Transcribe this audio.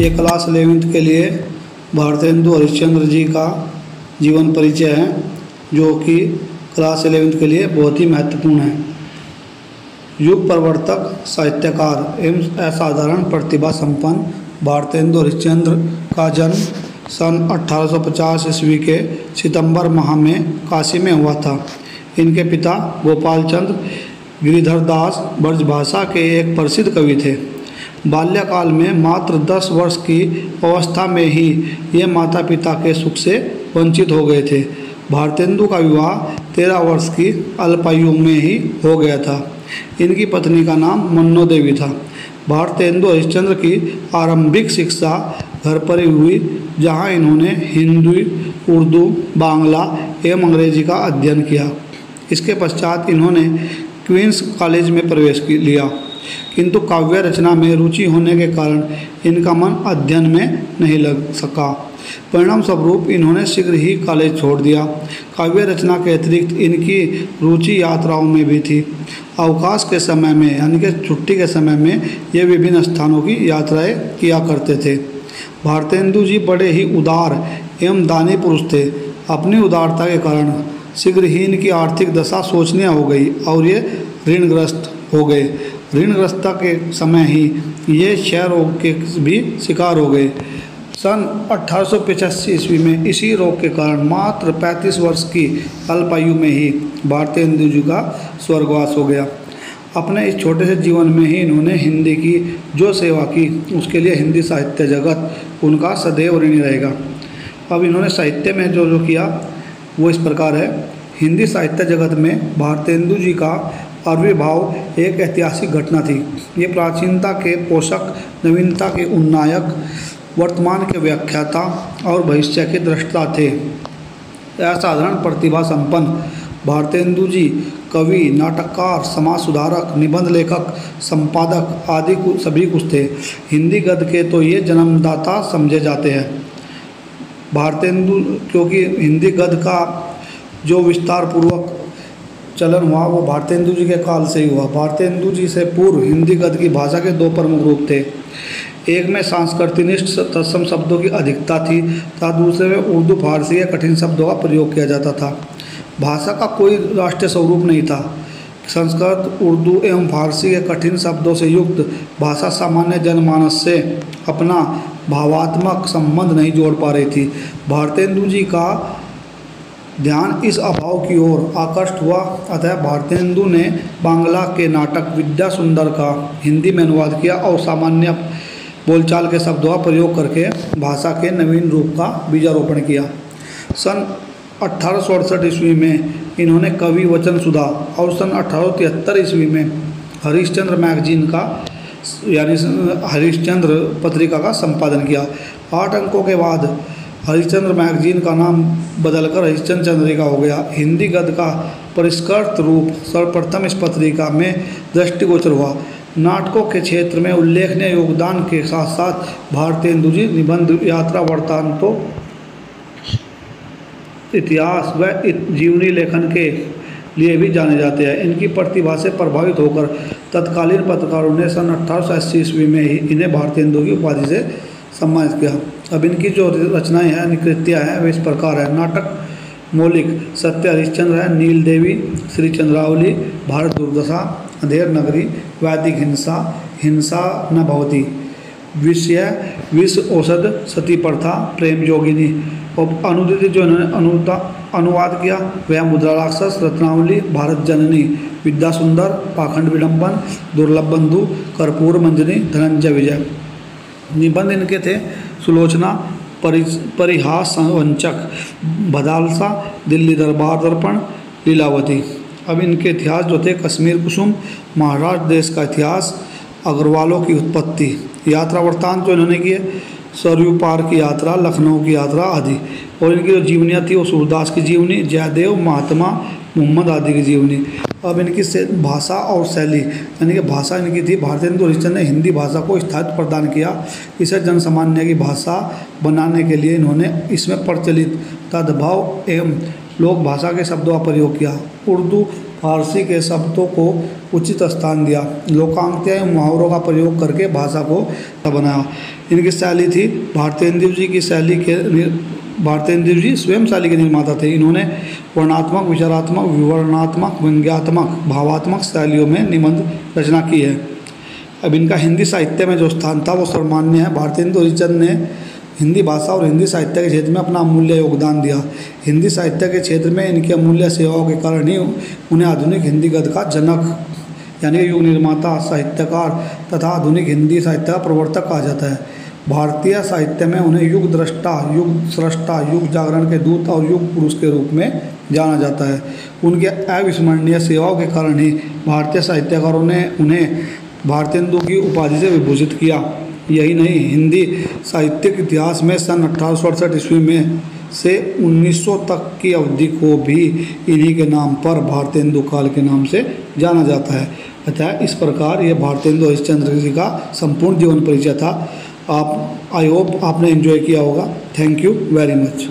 ये class 11th के लिए भारतेंदु हरिश्चंद्र जी का जीवन परिचय है, जो कि क्लास 11th के लिए बहुत ही महत्वपूर्ण है। युग प्रवर्तक, साहित्यकार एवं असाधारण प्रतिभा संपन्न भारतेंदु हरिश्चंद्र का जन्म सन 1850 ईस्वी के सितंबर माह में काशी में हुआ था। इनके पिता गोपाल चंद्र गिरिधर दास ब्रजभाषा के एक प्रसिद्ध कवि थे। बाल्यकाल में मात्र 10 वर्ष की अवस्था में ही ये माता पिता के सुख से वंचित हो गए थे। भारतेंदु का विवाह 13 वर्ष की अल्पायु में ही हो गया था। इनकी पत्नी का नाम मन्नो देवी था। भारतेंदु हरिश्चंद्र की आरंभिक शिक्षा घर पर ही हुई, जहाँ इन्होंने हिंदी, उर्दू, बांग्ला एवं अंग्रेजी का अध्ययन किया। इसके पश्चात इन्होंने क्वींस कॉलेज में प्रवेश लिया, किंतु काव्य रचना में रुचि होने के कारण इनका मन अध्ययन में नहीं लग सका। परिणाम स्वरूप इन्होंने शीघ्र ही कॉलेज छोड़ दिया। काव्य रचना के अतिरिक्त इनकी रुचि यात्राओं में भी थी। अवकाश के समय में यानी कि छुट्टी के समय में ये विभिन्न स्थानों की यात्राएं किया करते थे। भारतेंदु जी बड़े ही उदार एवं दानी पुरुष थे। अपनी उदारता के कारण शीघ्र ही इनकी आर्थिक दशा शोचनीय हो गई और ये ऋणग्रस्त हो गए। ऋणग्रस्तता के समय ही ये क्षय रोग के भी शिकार हो गए। सन 1885 ईस्वी में इसी रोग के कारण मात्र 35 वर्ष की अल्पायु में ही भारतेंदु जी का स्वर्गवास हो गया। अपने इस छोटे से जीवन में ही इन्होंने हिंदी की जो सेवा की, उसके लिए हिंदी साहित्य जगत उनका सदैव ऋणी रहेगा। अब इन्होंने साहित्य में जो किया वो इस प्रकार है। हिंदी साहित्य जगत में भारतेंदु जी का आविर्भाव एक ऐतिहासिक घटना थी। ये प्राचीनता के पोषक, नवीनता के उन्नायक, वर्तमान के व्याख्याता और भविष्य के दृष्टा थे। असाधारण प्रतिभा संपन्न भारतेंदु जी कवि, नाटककार, समाज सुधारक, निबंध लेखक, संपादक आदि सभी कुछ थे। हिंदी गद्य के तो ये जन्मदाता समझे जाते हैं। भारतेंदु, क्योंकि हिंदी गद्य का जो विस्तार पूर्वक चलन हुआ वो भारतेंदु जी के काल से ही हुआ। भारतेंदु जी से पूर्व हिंदी गद्य की भाषा के 2 प्रमुख रूप थे। एक में सांस्कृतिनिष्ठ तत्सम शब्दों की अधिकता थी तथा दूसरे में उर्दू फारसी या कठिन शब्दों का प्रयोग किया जाता था। भाषा का कोई राष्ट्रीय स्वरूप नहीं था। संस्कृत, उर्दू एवं फारसी के कठिन शब्दों से युक्त भाषा सामान्य जनमानस से अपना भावात्मक संबंध नहीं जोड़ पा रही थी। भारतेंदु जी का ध्यान इस अभाव की ओर आकृष्ट हुआ, अतः भारतेंदु ने बांग्ला के नाटक विद्या सुंदर का हिंदी में अनुवाद किया और सामान्य बोलचाल के शब्दों का प्रयोग करके भाषा के नवीन रूप का बीजारोपण किया। सन 1868 ईस्वी में इन्होंने कवि वचन सुधा और सन 1873 ईस्वी में हरिश्चंद्र मैगजीन का यानी हरिश्चंद्र पत्रिका का संपादन किया। 8 अंकों के बाद हरिश्चंद्र मैगजीन का नाम बदलकर हरिश्चंद्र चंद्रिका हो गया। हिंदी गद्य का परिष्कृत रूप सर्वप्रथम इस पत्रिका में दृष्टिगोचर हुआ। नाटकों के क्षेत्र में उल्लेखनीय योगदान के साथ साथ भारतेंदु जी निबंध, यात्रा, वृत्तांतों, इतिहास व जीवनी लेखन के लिए भी जाने जाते हैं। इनकी प्रतिभा से प्रभावित होकर तत्कालीन पत्रकारों ने सन 1880 ईस्वी में ही इन्हें भारतेंदु की उपाधि से सम्मानित किया। अब इनकी जो रचनाएं हैं, कृतियाँ हैं, वे इस प्रकार है। नाटक मौलिक सत्य हरिश्चंद्र है, नील देवी, श्री चंद्रावली, भारत दुर्दशा, अंधेर नगरी, वैदिक हिंसा, हिंसा न भवती, विषय विष औषध, सती प्रथा, प्रेम जोगिनी। और अनुदित जो इन्होंने अनुवाद किया वह मुद्रा राक्षस, रत्नावली, भारत जननी, विद्या सुंदर, पाखंड विडंबन, दुर्लभ बंधु, कर्पूर मंजरी, धनंजय विजय। निबंध इनके थे सुलोचना, परिहास वंचक, भदालसा, दिल्ली दरबार दर्पण, लीलावती। अब इनके इतिहास जो थे कश्मीर कुसुम, महाराष्ट्र देश का इतिहास, अग्रवालों की उत्पत्ति, यात्रा वृत्तांत जो इन्होंने किए, सरयू पार की यात्रा, लखनऊ की यात्रा आदि। और इनकी जो जीवनियाँ थी वो सूरदास की जीवनी, जयदेव, महात्मा मोहम्मद आदि की जीवनी। अब इनकी भाषा और शैली यानी कि भाषा इनकी थी, भारतेंदु हरिश्चंद्र ने हिंदी भाषा को स्थायित्व प्रदान किया। इसे जनसामान्य की भाषा बनाने के लिए इन्होंने इसमें प्रचलित तद्भव एवं लोक भाषा के शब्दों का प्रयोग किया। उर्दू फारसी के शब्दों को उचित स्थान दिया, लोकांकता एवं मुहावरों का प्रयोग करके भाषा को बनाया। इनकी शैली थी भारतेंदु जी की शैली के भारतेंदु जी स्वयं शैली के निर्माता थे। इन्होंने वर्णात्मक, विचारात्मक, विवरणात्मक, व्यंग्यात्मक, भावात्मक शैलियों में निबंध रचना की है। अब इनका हिंदी साहित्य में जो स्थान था वो सर्वमान्य है। भारतेंदु हरिश्चंद्र ने हिंदी भाषा और हिंदी साहित्य के क्षेत्र में अपना अमूल्य योगदान दिया। हिंदी साहित्य के क्षेत्र में इनकी अमूल्य सेवाओं के कारण ही उन्हें आधुनिक हिंदी गद्य का जनक यानी युग निर्माता, साहित्यकार तथा आधुनिक हिंदी साहित्य का प्रवर्तक कहा जाता है। भारतीय साहित्य में उन्हें युग दृष्टा, युग स्रष्टा, युग जागरण के दूत और युग पुरुष के रूप में जाना जाता है। उनके अविस्मरणीय सेवाओं के कारण ही भारतीय साहित्यकारों ने उन्हें भारतेंदु की उपाधि से विभूषित किया। यही नहीं, हिंदी साहित्यिक इतिहास में सन 1868 ईस्वी में से 1900 तक की अवधि को भी इन्हीं के नाम पर भारतेंदु काल के नाम से जाना जाता है। अतः इस प्रकार ये भारतेंदु हरिश्चंद्र जी का संपूर्ण जीवन परिचय था। आई होप आपने एंजॉय किया होगा। Thank you very much.